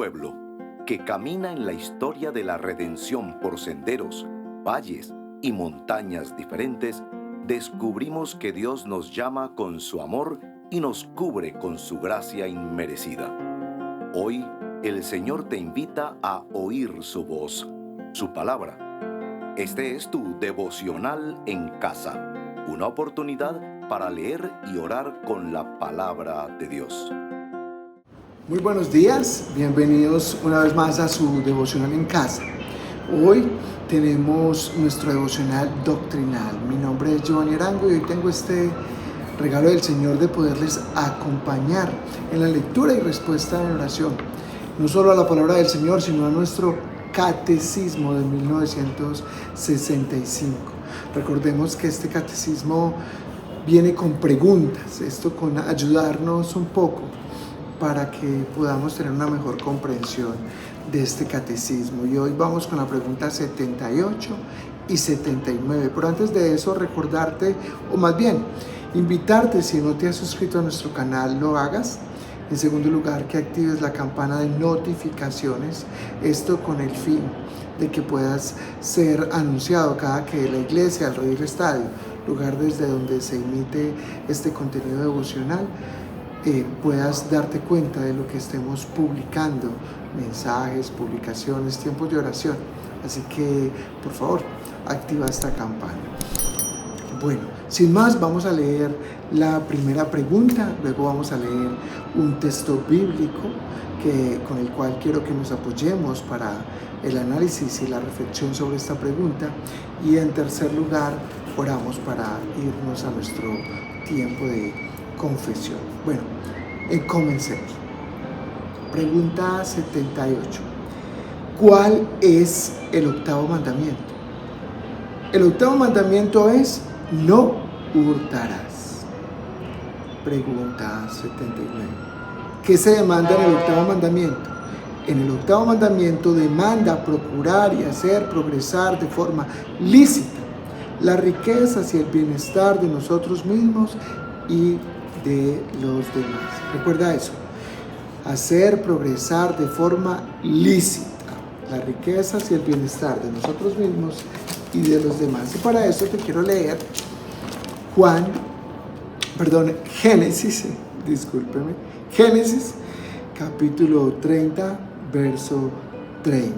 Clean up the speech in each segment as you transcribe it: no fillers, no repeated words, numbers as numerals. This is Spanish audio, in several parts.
pueblo que camina en la historia de la redención por senderos, valles y montañas diferentes, descubrimos que Dios nos llama con su amor y nos cubre con su gracia inmerecida. Hoy, el Señor te invita a oír su voz, su palabra. Este es tu devocional en casa, una oportunidad para leer y orar con la palabra de Dios. Muy buenos días, bienvenidos una vez más a su devocional en casa. Hoy tenemos nuestro devocional doctrinal. Mi nombre es Giovanni Arango y hoy tengo este regalo del Señor de poderles acompañar en la lectura y respuesta en oración. No solo a la palabra del Señor, sino a nuestro catecismo de 1965. Recordemos que este catecismo viene con preguntas, esto con ayudarnos un poco para que podamos tener una mejor comprensión de este catecismo. Y hoy vamos con la pregunta 78 y 79. Pero antes de eso, recordarte, o más bien, invitarte, si no te has suscrito a nuestro canal, lo hagas. En segundo lugar, que actives la campana de notificaciones, esto con el fin de que puedas ser anunciado cada que la iglesia, el Radio Estadio, lugar desde donde se emite este contenido devocional, puedas darte cuenta de lo que estemos publicando, mensajes, publicaciones, tiempos de oración. Así que, por favor, activa esta campana. Bueno, sin más, vamos a leer la primera pregunta, luego vamos a leer un texto bíblico con el cual quiero que nos apoyemos para el análisis y la reflexión sobre esta pregunta, y en tercer lugar, oramos para irnos a nuestro tiempo de confesión. Bueno, comencemos. Pregunta 78. ¿Cuál es el octavo mandamiento? El octavo mandamiento es: no hurtarás. Pregunta 79. ¿Qué se demanda en el octavo mandamiento? En el octavo mandamiento demanda procurar y hacer progresar de forma lícita las riquezas y el bienestar de nosotros mismos y de los demás. Recuerda eso: hacer progresar de forma lícita las riquezas y el bienestar de nosotros mismos y de los demás. Y para eso te quiero leer Génesis capítulo 30, verso 30.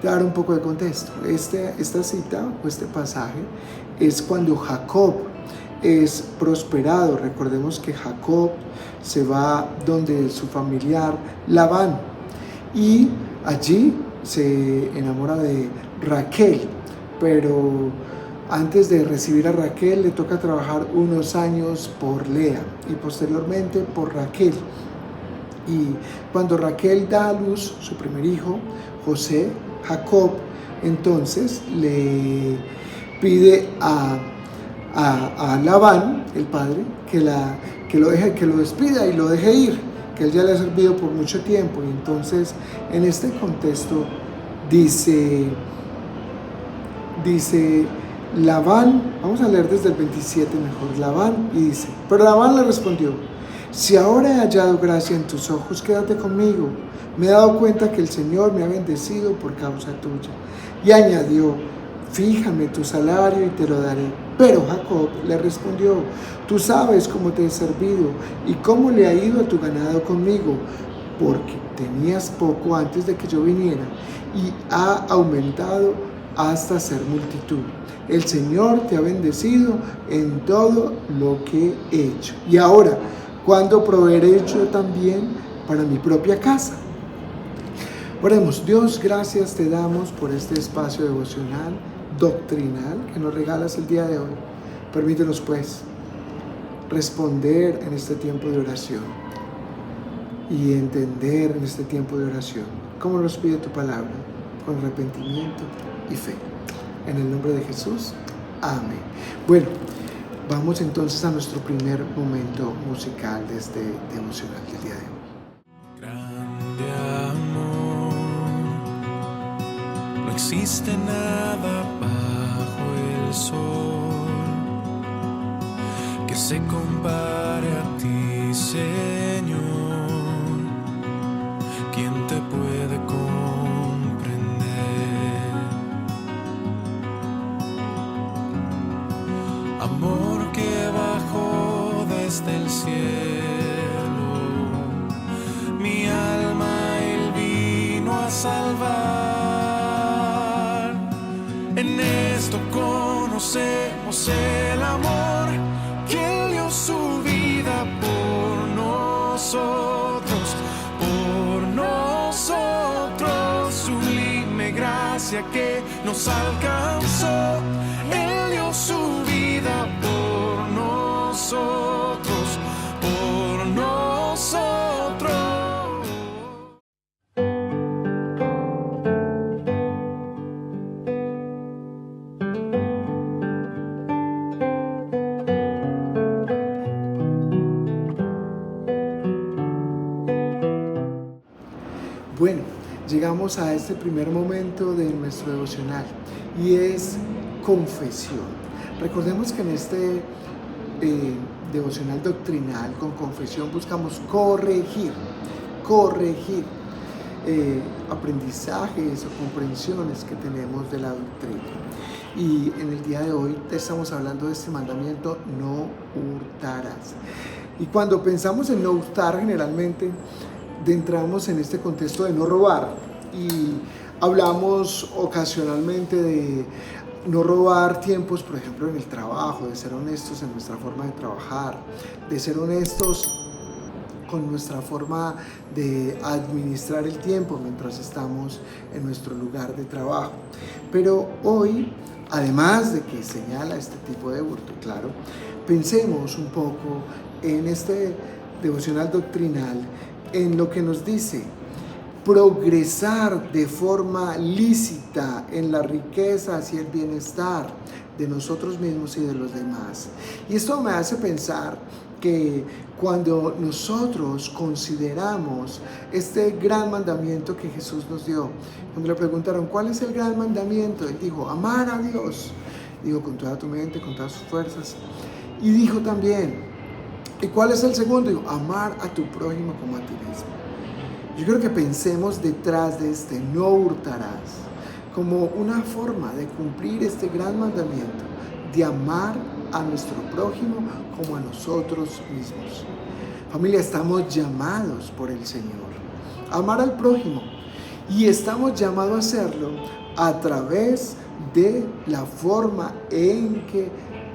Te voy a dar un poco de contexto. Esta cita o este pasaje es cuando Jacob es prosperado. Recordemos que Jacob se va donde su familiar Labán y allí se enamora de Raquel, pero antes de recibir a Raquel le toca trabajar unos años por Lea y posteriormente por Raquel. Y cuando Raquel da a luz su primer hijo, José, Jacob entonces le pide a Labán, el padre, que lo despida y lo deje ir, que él ya le ha servido por mucho tiempo. Y entonces, en este contexto, dice Labán, vamos a leer desde el 27 mejor, Labán, y dice: pero Labán le respondió: si ahora he hallado gracia en tus ojos, quédate conmigo. Me he dado cuenta que el Señor me ha bendecido por causa tuya. Y añadió: fíjame tu salario y te lo daré. Pero Jacob le respondió: tú sabes cómo te he servido y cómo le ha ido a tu ganado conmigo, porque tenías poco antes de que yo viniera, y ha aumentado hasta ser multitud. El Señor te ha bendecido en todo lo que he hecho. Y ahora, ¿cuándo proveeré yo también para mi propia casa? Oremos. Dios, gracias te damos por este espacio devocional, doctrinal, que nos regalas el día de hoy. Permítenos, pues, responder en este tiempo de oración y entender en este tiempo de oración cómo nos pide tu palabra, con arrepentimiento y fe. En el nombre de Jesús, amén. Bueno, vamos entonces a nuestro primer momento musical de este devocional del día de hoy. Grande amor, no existe nada bajo el sol que se compare a ti, Señor. ¿Quién te amor que bajó desde el cielo. Mi alma Él vino a salvar. En esto conocemos el amor, que Él dio su vida por nosotros, sublime gracia que nos alcanzó. Él dio su vida por nosotros, por nosotros. Bueno, llegamos a este primer momento de nuestro devocional y es confesión. Recordemos que en este devocional doctrinal con confesión buscamos corregir aprendizajes o comprensiones que tenemos de la doctrina. Y en el día de hoy te estamos hablando de este mandamiento: no hurtarás. Y cuando pensamos en no hurtar, generalmente entramos en este contexto de no robar, y hablamos ocasionalmente de no robar tiempos, por ejemplo, en el trabajo, de ser honestos en nuestra forma de trabajar, de ser honestos con nuestra forma de administrar el tiempo mientras estamos en nuestro lugar de trabajo. Pero hoy, además de que señala este tipo de hurto, claro, pensemos un poco en este devocional doctrinal, en lo que nos dice: progresar de forma lícita en las riquezas y el bienestar de nosotros mismos y de los demás. Y esto me hace pensar que cuando nosotros consideramos este gran mandamiento que Jesús nos dio, cuando le preguntaron ¿cuál es el gran mandamiento?, Él dijo: amar a Dios, dijo, con toda tu mente, con todas tus fuerzas. Y dijo también: ¿y cuál es el segundo? Digo, amar a tu prójimo como a ti mismo. Yo creo que pensemos detrás de este no hurtarás como una forma de cumplir este gran mandamiento de amar a nuestro prójimo como a nosotros mismos. Familia, estamos llamados por el Señor a amar al prójimo, y estamos llamados a hacerlo a través de la forma en que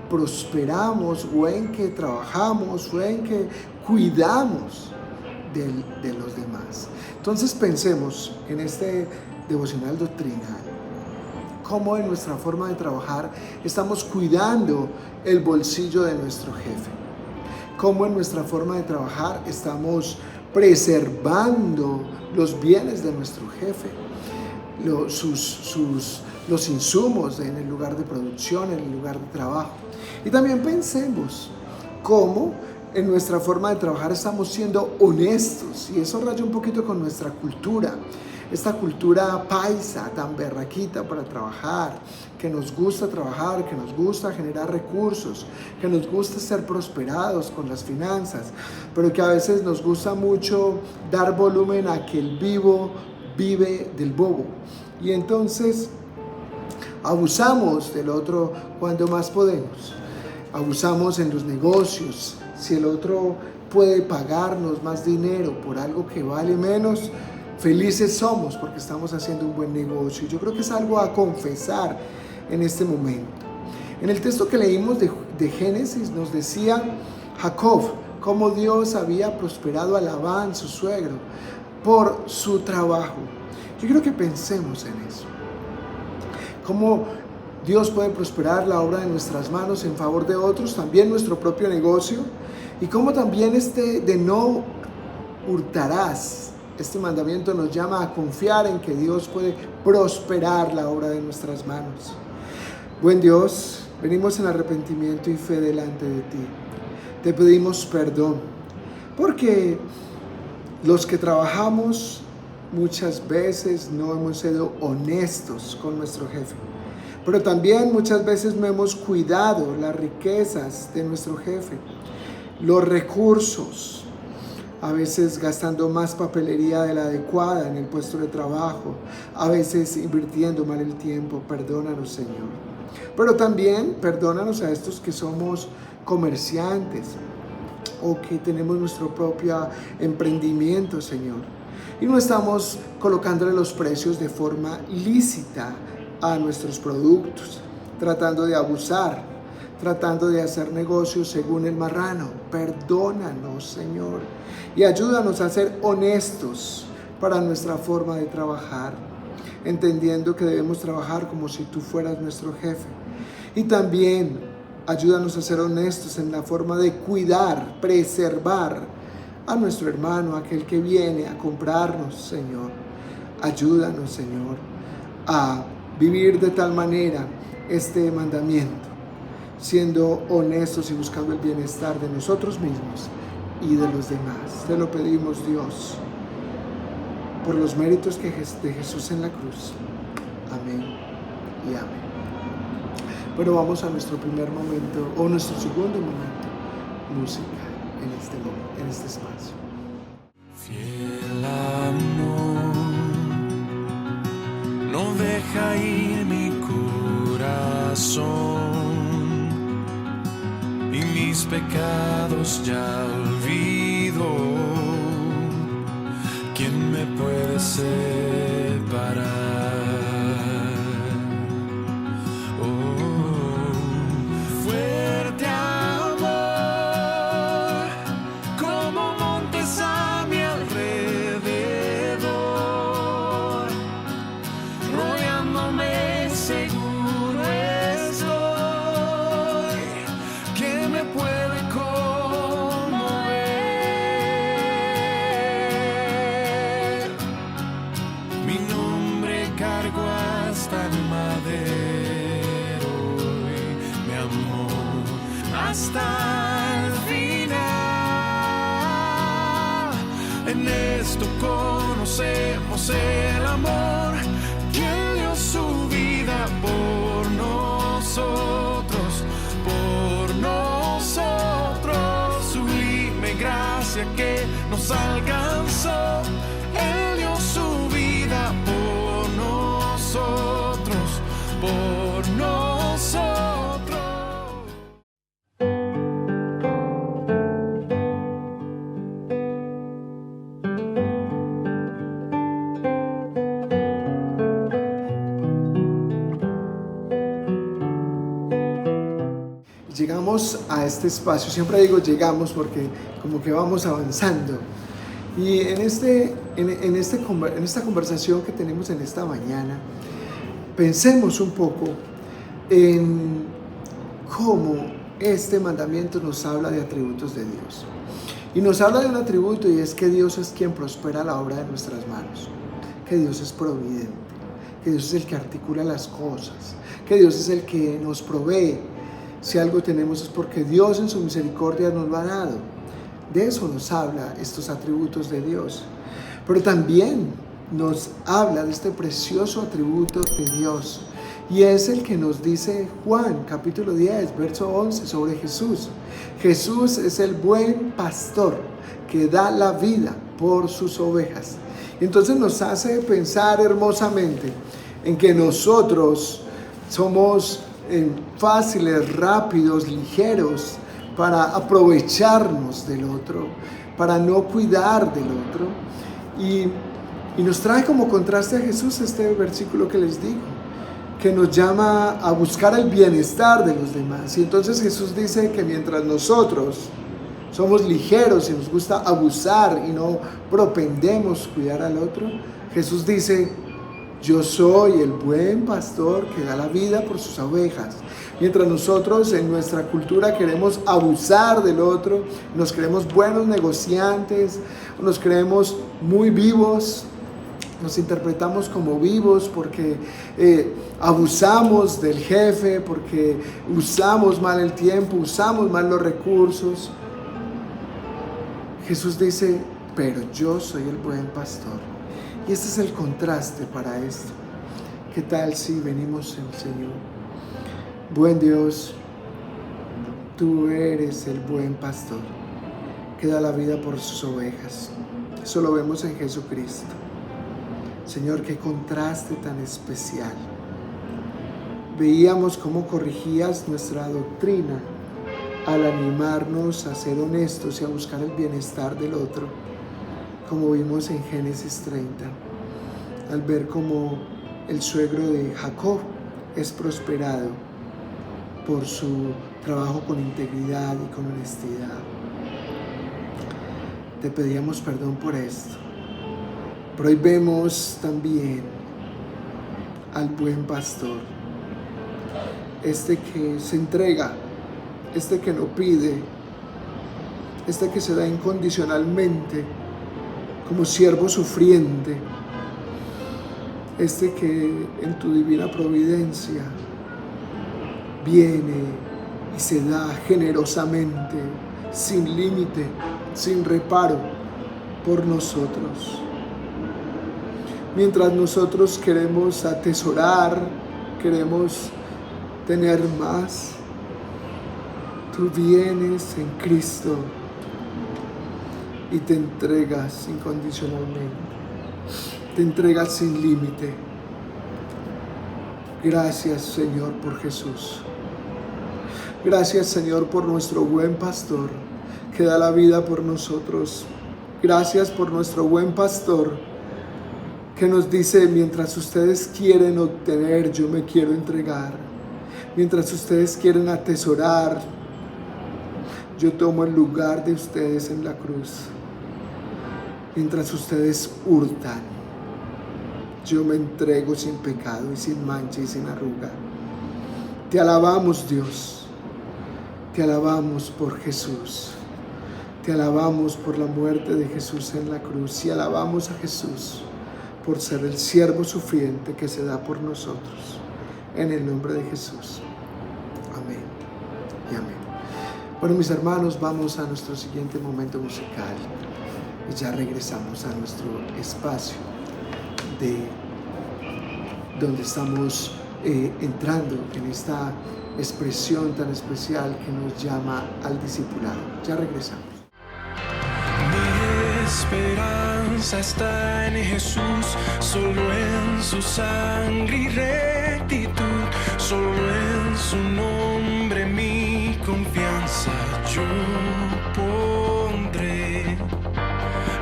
prosperamos, o en que trabajamos, o en que cuidamos de los demás. Entonces pensemos en este devocional doctrinal, cómo en nuestra forma de trabajar estamos cuidando el bolsillo de nuestro jefe, cómo en nuestra forma de trabajar estamos preservando los bienes de nuestro jefe, los insumos en el lugar de producción, en el lugar de trabajo. Y también pensemos cómo en nuestra forma de trabajar estamos siendo honestos, y eso raya un poquito con nuestra cultura, esta cultura paisa tan berraquita para trabajar, que nos gusta trabajar, que nos gusta generar recursos, que nos gusta ser prosperados con las finanzas, pero que a veces nos gusta mucho dar volumen a que el vivo vive del bobo, y entonces abusamos del otro cuando más podemos. Abusamos en los negocios. Si el otro puede pagarnos más dinero por algo que vale menos, felices somos porque estamos haciendo un buen negocio. Yo creo que es algo a confesar en este momento. En el texto que leímos de Génesis nos decía Jacob cómo Dios había prosperado a Labán, su suegro, por su trabajo. Yo quiero que pensemos en eso. Cómo Dios puede prosperar la obra de nuestras manos en favor de otros, también nuestro propio negocio, y cómo también de no hurtarás, este mandamiento nos llama a confiar en que Dios puede prosperar la obra de nuestras manos. Buen Dios, venimos en arrepentimiento y fe delante de ti. Te pedimos perdón, porque los que trabajamos muchas veces no hemos sido honestos con nuestro jefe, pero también muchas veces no hemos cuidado las riquezas de nuestro jefe, los recursos, a veces gastando más papelería de la adecuada en el puesto de trabajo, a veces invirtiendo mal el tiempo. Perdónanos, Señor. Pero también perdónanos a estos que somos comerciantes o que tenemos nuestro propio emprendimiento, Señor, y no estamos colocándole los precios de forma lícita a nuestros productos, tratando de abusar, tratando de hacer negocios según el marrano. Perdónanos, Señor, y ayúdanos a ser honestos para nuestra forma de trabajar, entendiendo que debemos trabajar como si tú fueras nuestro jefe. Y también ayúdanos a ser honestos en la forma de cuidar, preservar a nuestro hermano, aquel que viene a comprarnos, Señor. Ayúdanos, Señor, a vivir de tal manera este mandamiento, siendo honestos y buscando el bienestar de nosotros mismos y de los demás. Te lo pedimos, Dios, por los méritos de Jesús en la cruz. Amén y amén. Pero vamos a nuestro primer momento, o nuestro segundo momento, música en este espacio. Fiel amor, no deja ir mi corazón, y mis pecados ya olvido. ¿Quién me puede separar? Fuerte amor, como montes a mi alrededor, rodeándome seguro estoy. ¿Quién me puede conmover? Mi nombre cargo hasta el madero y me amó hasta el final. En esto conocemos el amor, quien dio su vida por nosotros, por nosotros. Sublime gracia que nos alcanzó, Él dio su vida por nosotros, por nosotros. Llegamos a este espacio, siempre digo llegamos porque como que vamos avanzando. Y en esta conversación que tenemos en esta mañana, pensemos un poco en cómo este mandamiento nos habla de atributos de Dios. Y nos habla de un atributo, y es que Dios es quien prospera la obra de nuestras manos, que Dios es providente, que Dios es el que articula las cosas, que Dios es el que nos provee. Si algo tenemos es porque Dios en su misericordia nos lo ha dado. De eso nos habla estos atributos de Dios. Pero también nos habla de este precioso atributo de Dios. Y es el que nos dice Juan, capítulo 10, verso 11, sobre Jesús. Jesús es el buen pastor que da la vida por sus ovejas. Entonces nos hace pensar hermosamente en que nosotros somos fáciles, rápidos, ligeros para aprovecharnos del otro, para no cuidar del otro. Y nos trae como contraste a Jesús este versículo que les digo, que nos llama a buscar el bienestar de los demás. Y entonces Jesús dice que mientras nosotros somos ligeros y nos gusta abusar y no propendemos cuidar al otro, Jesús dice: yo soy el buen pastor que da la vida por sus ovejas. Mientras nosotros en nuestra cultura queremos abusar del otro, nos creemos buenos negociantes, nos creemos muy vivos, nos interpretamos como vivos porque abusamos del jefe, porque usamos mal el tiempo, usamos mal los recursos. Jesús dice: pero yo soy el buen pastor. Y este es el contraste para esto. ¿Qué tal si venimos al Señor? Buen Dios, tú eres el buen pastor que da la vida por sus ovejas. Eso lo vemos en Jesucristo. Señor, qué contraste tan especial Veíamos cómo corregías nuestra doctrina al animarnos a ser honestos y a buscar el bienestar del otro, como vimos en Génesis 30, al ver cómo el suegro de Jacob es prosperado por su trabajo con integridad y con honestidad. Te pedíamos perdón por esto. Pero hoy vemos también al buen pastor, este que se entrega, este que no pide, este que se da incondicionalmente como siervo sufriente, este que en tu divina providencia viene y se da generosamente, sin límite, sin reparo por nosotros. Mientras nosotros queremos atesorar, queremos tener más, tú vienes en Cristo y te entregas incondicionalmente, te entregas sin límite. Gracias, Señor, por Jesús. Gracias, Señor, por nuestro buen pastor que da la vida por nosotros. Gracias por nuestro buen pastor que nos dice: mientras ustedes quieren obtener, yo me quiero entregar. Mientras ustedes quieren atesorar, yo tomo el lugar de ustedes en la cruz. Mientras ustedes hurtan, yo me entrego sin pecado y sin mancha y sin arruga. Te alabamos, Dios. Te alabamos por Jesús. Te alabamos por la muerte de Jesús en la cruz. Y alabamos a Jesús por ser el siervo sufriente que se da por nosotros. En el nombre de Jesús. Amén y amén. Bueno, mis hermanos, vamos a nuestro siguiente momento musical. Y ya regresamos a nuestro espacio de donde estamos entrando en esta expresión tan especial que nos llama al discipulado. Ya regresamos. Mi esperanza está en Jesús, solo en su sangre y rectitud, solo en su nombre mi confianza yo pondré.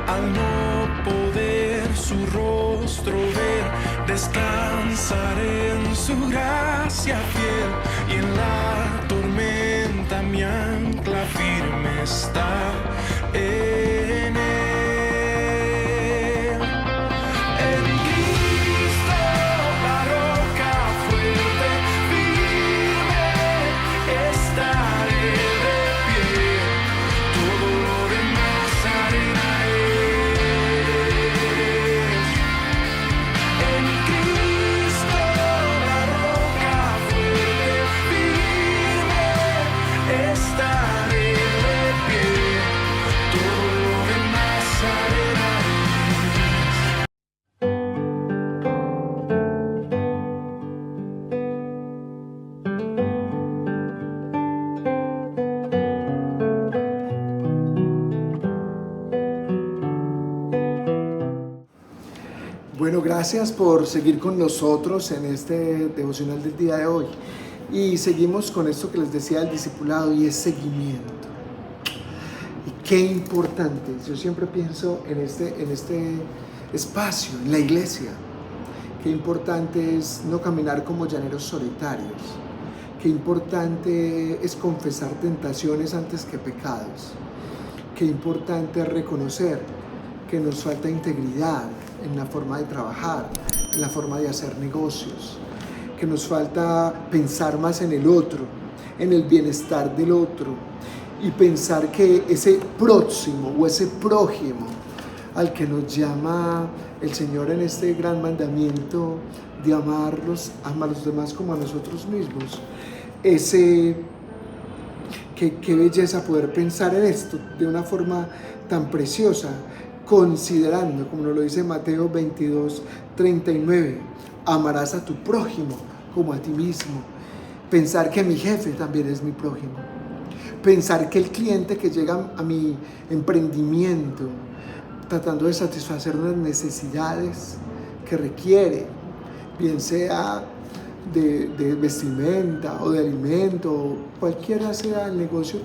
Al no poder su rostro ver, descansaré en su gracia fiel, y en la tormenta mi ancla firme está en él. En Cristo la roca fuerte, firme estaré de pie, todo lo demás arena es. En Cristo la roca fuerte, firme estaré de pie, todo lo demás arena es. Bueno, gracias por seguir con nosotros en este devocional del día de hoy. Y seguimos con esto que les decía del discipulado, y es seguimiento. Y qué importante, yo siempre pienso en este espacio, en la iglesia, qué importante es no caminar como llaneros solitarios, qué importante es confesar tentaciones antes que pecados, qué importante es reconocer que nos falta integridad en la forma de trabajar, en la forma de hacer negocios, que nos falta pensar más en el otro, en el bienestar del otro, y pensar que ese próximo o ese prójimo al que nos llama el Señor en este gran mandamiento de amar a los demás como a nosotros mismos, qué belleza poder pensar en esto de una forma tan preciosa, considerando, como nos lo dice Mateo 22:39, amarás a tu prójimo como a ti mismo. Pensar que mi jefe también es mi prójimo. Pensar que el cliente que llega a mi emprendimiento tratando de satisfacer unas necesidades que requiere, bien sea de vestimenta o de alimento, cualquiera sea el negocio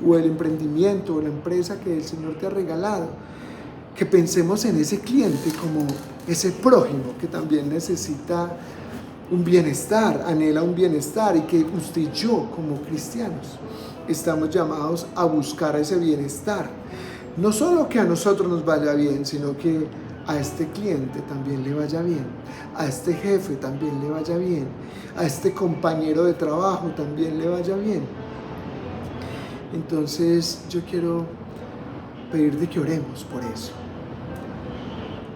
o el emprendimiento o la empresa que el Señor te ha regalado, que pensemos en ese cliente como ese prójimo que también necesita un bienestar, anhela un bienestar, y que usted y yo como cristianos estamos llamados a buscar ese bienestar. No solo que a nosotros nos vaya bien, sino que a este cliente también le vaya bien, a este jefe también le vaya bien, a este compañero de trabajo también le vaya bien. Entonces yo quiero pedirte que oremos por eso,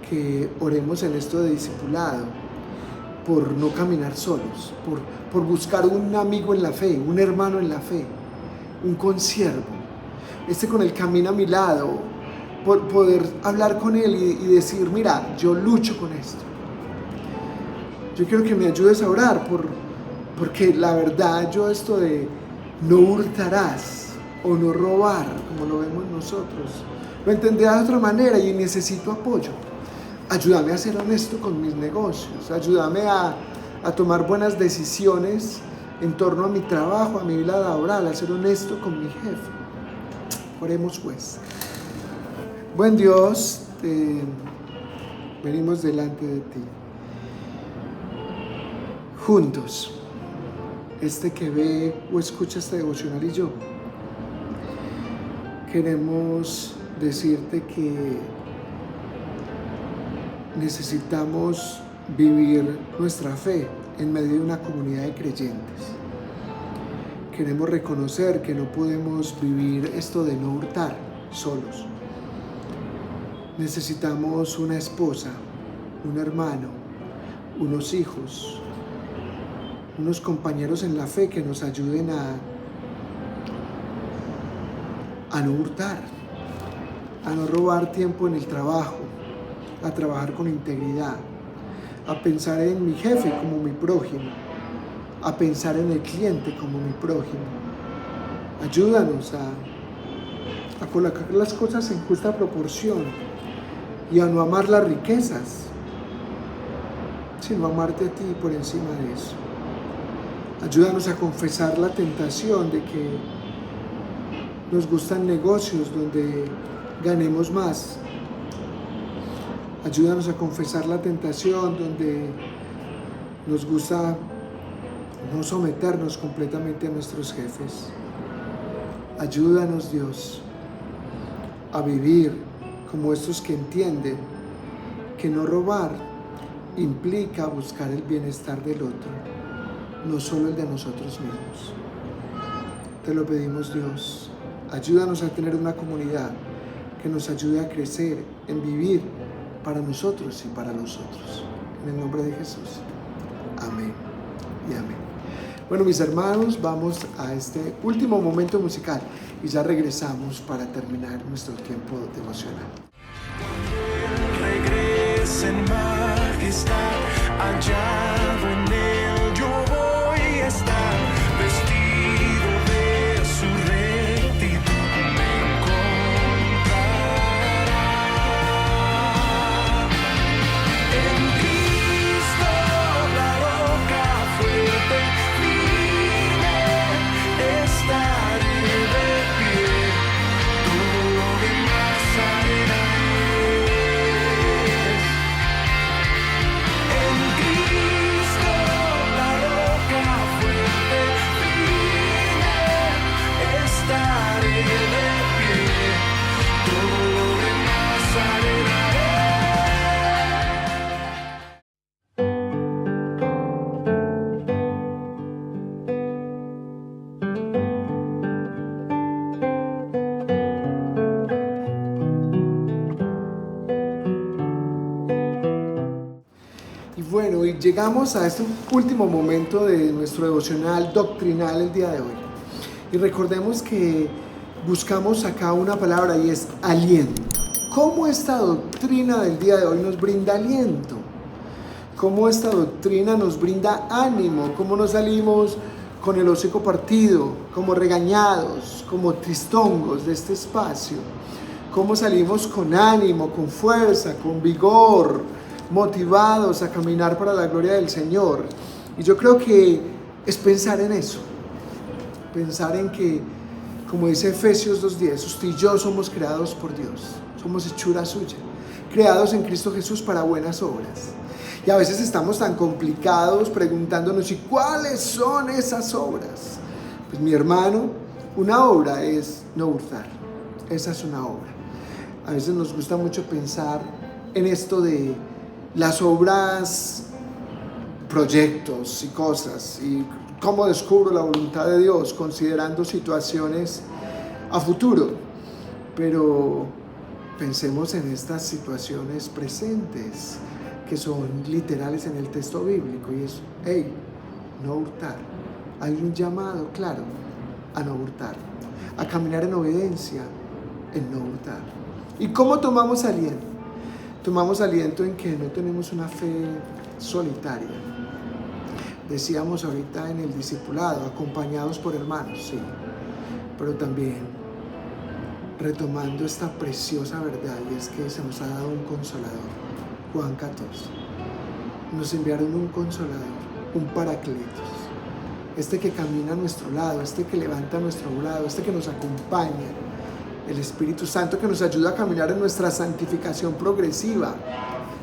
que oremos en esto de discipulado, por no caminar solos, por buscar un amigo en la fe, un hermano en la fe, un consiervo, con el camino a mi lado, por poder hablar con él y decir, mira, yo lucho con esto. Yo quiero que me ayudes a orar porque la verdad yo esto de no hurtarás o no robar, como lo vemos nosotros, lo entenderá de otra manera y necesito apoyo. Ayúdame a ser honesto con mis negocios, ayúdame a tomar buenas decisiones en torno a mi trabajo, a mi vida laboral, a ser honesto con mi jefe. Oremos pues. Buen Dios, venimos delante de ti. Juntos, que ve o escucha este devocional y yo, queremos decirte que necesitamos vivir nuestra fe en medio de una comunidad de creyentes. Queremos reconocer que no podemos vivir esto de no hurtar solos. Necesitamos una esposa, un hermano, unos hijos, unos compañeros en la fe que nos ayuden a no hurtar, a no robar tiempo en el trabajo, a trabajar con integridad, a pensar en mi jefe como mi prójimo, a pensar en el cliente como mi prójimo. Ayúdanos a colocar las cosas en justa proporción y a no amar las riquezas, sino amarte a ti por encima de eso. Ayúdanos a confesar la tentación de que nos gustan negocios donde ganemos más. Ayúdanos a confesar la tentación donde nos gusta no someternos completamente a nuestros jefes. Ayúdanos, Dios, a vivir como estos que entienden que no robar implica buscar el bienestar del otro, no solo el de nosotros mismos. Te lo pedimos, Dios. Ayúdanos a tener una comunidad que nos ayude a crecer en vivir para nosotros y para los otros. En el nombre de Jesús. Amén y amén. Bueno, mis hermanos, vamos a este último momento musical y ya regresamos para terminar nuestro tiempo devocional. Regresa en majestad, hallado en él yo voy a estar, vestido de su rectitud me encontrará. En Cristo la roca fuerte, firme estaré de pie, todo lo demás arena es. En Cristo la roca fuerte, firme estaré de pie, todo lo demás arena es. Y bueno, y llegamos a este último momento de nuestro devocional doctrinal el día de hoy. Y recordemos que buscamos acá una palabra y es aliento. ¿Cómo esta doctrina del día de hoy nos brinda aliento? ¿Cómo esta doctrina nos brinda ánimo? ¿Cómo nos salimos con el hocico partido, como regañados, como tristongos de este espacio? ¿Cómo salimos con ánimo, con fuerza, con vigor, motivados a caminar para la gloria del Señor? Y yo creo que es pensar en eso, pensar en que, como dice Efesios 2:10, usted y yo somos creados por Dios, somos hechura suya, creados en Cristo Jesús para buenas obras. Y a veces estamos tan complicados preguntándonos, ¿y cuáles son esas obras? Pues mi hermano, una obra es no hurtar, esa es una obra. A veces nos gusta mucho pensar en esto de las obras, proyectos y cosas, y cómo descubro la voluntad de Dios considerando situaciones a futuro. Pero pensemos en estas situaciones presentes que son literales en el texto bíblico, y es, no hurtar. Hay un llamado claro a no hurtar, a caminar en obediencia, en no hurtar. ¿Y cómo tomamos aliento? Tomamos aliento en que no tenemos una fe solitaria. Decíamos ahorita en el discipulado, acompañados por hermanos, sí, pero también retomando esta preciosa verdad, y es que se nos ha dado un consolador. Juan 14. Nos enviaron un consolador, un paracletos, este que camina a nuestro lado, este que levanta a nuestro lado, este que nos acompaña, el Espíritu Santo que nos ayuda a caminar en nuestra santificación progresiva.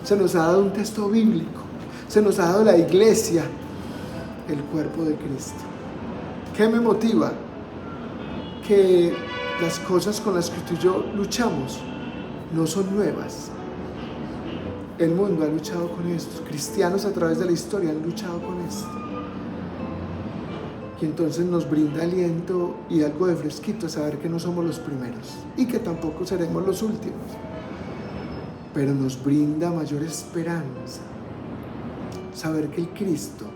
Se nos ha dado un texto bíblico, se nos ha dado la iglesia, el cuerpo de Cristo. ¿Qué me motiva? Que las cosas con las que tú y yo luchamos no son nuevas. El mundo ha luchado con esto, cristianos a través de la historia han luchado con esto. Y entonces nos brinda aliento y algo de fresquito saber que no somos los primeros y que tampoco seremos los últimos. Pero nos brinda mayor esperanza saber que el Cristo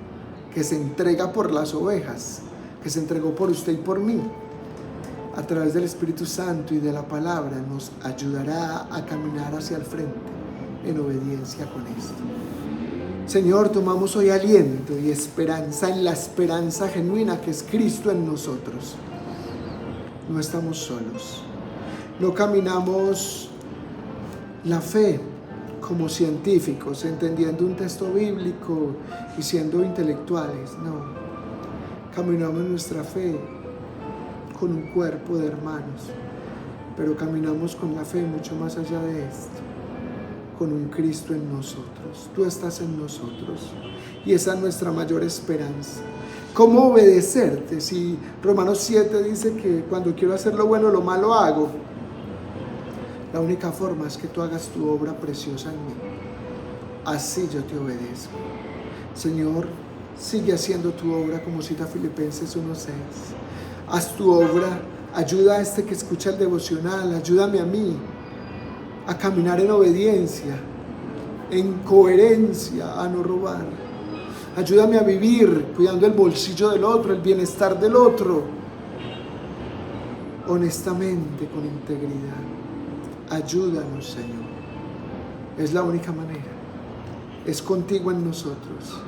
que se entrega por las ovejas, que se entregó por usted y por mí, a través del Espíritu Santo y de la palabra, nos ayudará a caminar hacia el frente en obediencia con esto. Señor, tomamos hoy aliento y esperanza en la esperanza genuina que es Cristo en nosotros. No estamos solos, no caminamos la fe como científicos, entendiendo un texto bíblico y siendo intelectuales, no. Caminamos nuestra fe con un cuerpo de hermanos, pero caminamos con la fe mucho más allá de esto, con un Cristo en nosotros. Tú estás en nosotros y esa es nuestra mayor esperanza. ¿Cómo obedecerte? Si Romanos 7 dice que cuando quiero hacer lo bueno, lo malo hago. La única forma es que tú hagas tu obra preciosa en mí. Así yo te obedezco. Señor, sigue haciendo tu obra, como cita Filipenses 1:6. Haz tu obra, ayuda a este que escucha el devocional, ayúdame a mí a caminar en obediencia, en coherencia, a no robar. Ayúdame a vivir cuidando el bolsillo del otro, el bienestar del otro, honestamente, con integridad. Ayúdanos, Señor. Es la única manera. Es contigo en nosotros.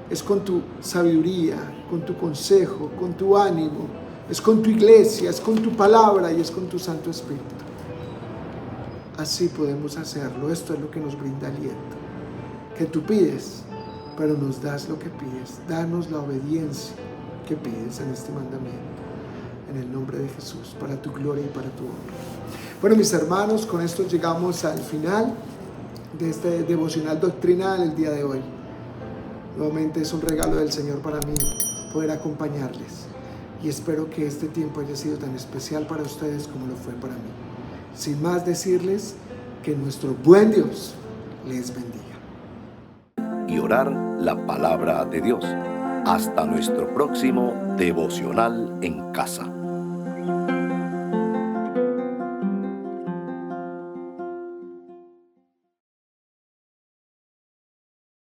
Es con tu sabiduría, con tu consejo, con tu ánimo. Es con tu iglesia, es con tu palabra y es con tu Santo Espíritu. Así podemos hacerlo. Esto es lo que nos brinda aliento. Que tú pides, pero nos das lo que pides. Danos la obediencia que pides en este mandamiento. En el nombre de Jesús, para tu gloria y para tu honra. Bueno, mis hermanos, con esto llegamos al final de este devocional doctrinal el día de hoy. Nuevamente es un regalo del Señor para mí poder acompañarles. Y espero que este tiempo haya sido tan especial para ustedes como lo fue para mí. Sin más decirles que nuestro buen Dios les bendiga. Y orar la palabra de Dios. Hasta nuestro próximo devocional en casa.